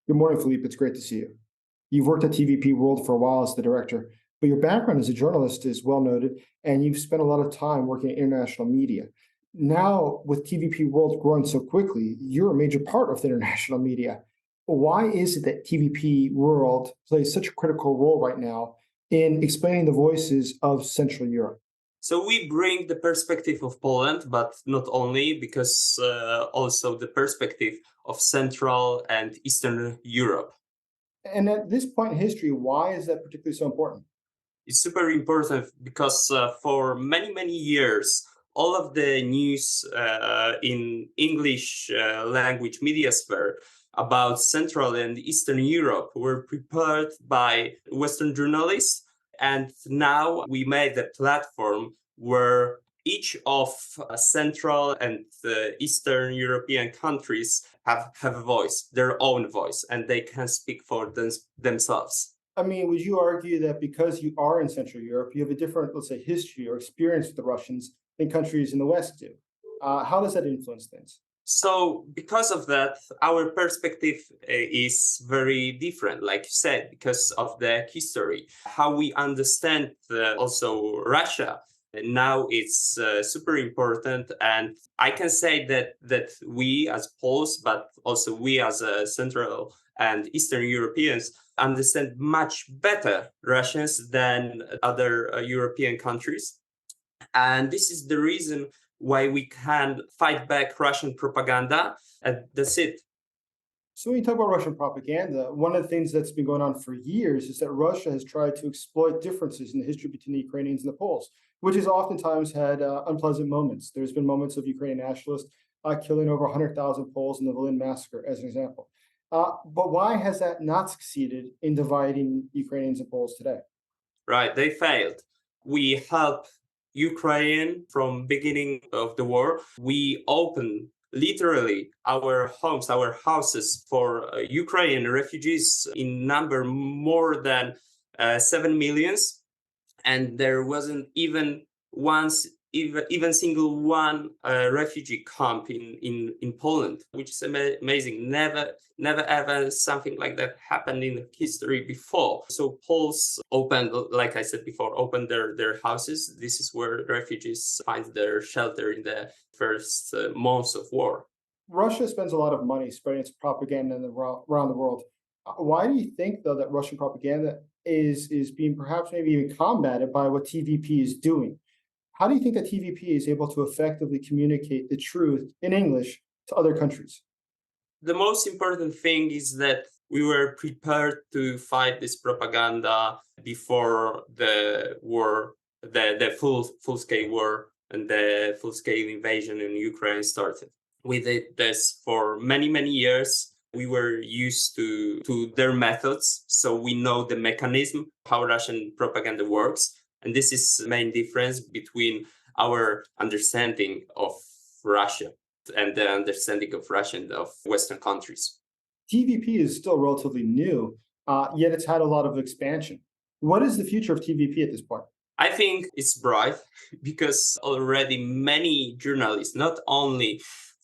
Good morning, Philippe. It's great to see you. You've worked at TVP World for a while as the director, but your background as a journalist is well noted, and you've spent a lot of time working in international media. Now, with TVP World growing so quickly, you're a major part of the international media. Why is it that TVP World plays such a critical role right now in explaining the voices of Central Europe? So we bring the perspective of Poland, but not only, because also the perspective of Central and Eastern Europe. And at this point in history, why is that particularly so important? It's super important because for many, many years, all of the news in English language media sphere about Central and Eastern Europe were prepared by Western journalists. And now we made a platform where each of Central and Eastern European countries have a voice, their own voice, and they can speak for themselves. I mean, would you argue that because you are in Central Europe, you have a different, let's say, history or experience with the Russians than countries in the West do? How does that influence things? So because of that, our perspective is very different, like you said, because of the history, how we understand also Russia. Now it's super important, and I can say that we as Poles, but also we as Central and Eastern Europeans, understand much better Russians than other European countries. And this is the reason why we can fight back Russian propaganda, and that's it. So when you talk about Russian propaganda, one of the things that's been going on for years is that Russia has tried to exploit differences in the history between the Ukrainians and the Poles, which has oftentimes had unpleasant moments. There's been moments of Ukrainian nationalists killing over 100,000 Poles in the Volyn massacre, as an example. But why has that not succeeded in dividing Ukrainians and Poles today? Right, they failed. We help Ukraine from beginning of the war. We open literally our homes, our houses for Ukrainian refugees in number more than 7 millions, and there wasn't even single one refugee camp in Poland, which is amazing. Never ever something like that happened in history before. So Poles opened, like I said before, opened their houses. This is where refugees find their shelter in the first months of war. Russia spends a lot of money spreading its propaganda around the world. Why do you think, though, that Russian propaganda is being perhaps maybe even combated by what TVP is doing? How do you think that TVP is able to effectively communicate the truth in English to other countries? The most important thing is that we were prepared to fight this propaganda before the war, the full-scale war and the full-scale invasion in Ukraine started. We did this for many, many years. We were used to their methods, so we know the mechanism, how Russian propaganda works. And this is the main difference between our understanding of Russia and the understanding of Russian of Western countries. TVP is still relatively new, yet it's had a lot of expansion. What is the future of TVP at this point? I think it's bright because already many journalists, not only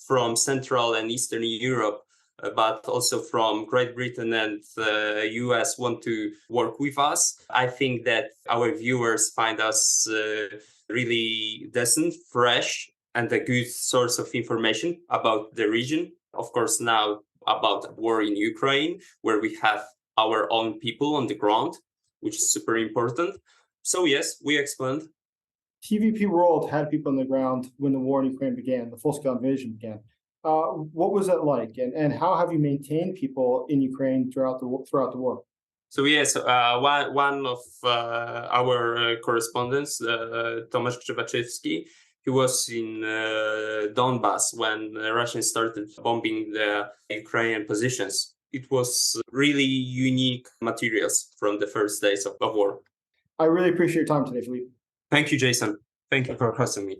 from Central and Eastern Europe, but also from Great Britain and the US want to work with us. I think that our viewers find us really decent, fresh, and a good source of information about the region. Of course, now about war in Ukraine, where we have our own people on the ground, which is super important. So yes, we expand. TVP World had people on the ground when the war in Ukraine began, the full-scale invasion began. What was that like, and how have you maintained people in Ukraine throughout the war? So yes, one of our correspondents, Tomasz Krzywaczewski, he was in Donbas when the Russians started bombing the Ukrainian positions. It was really unique materials from the first days of war. I really appreciate your time today, Philippe. Thank you, Jason. Thank you for hosting me.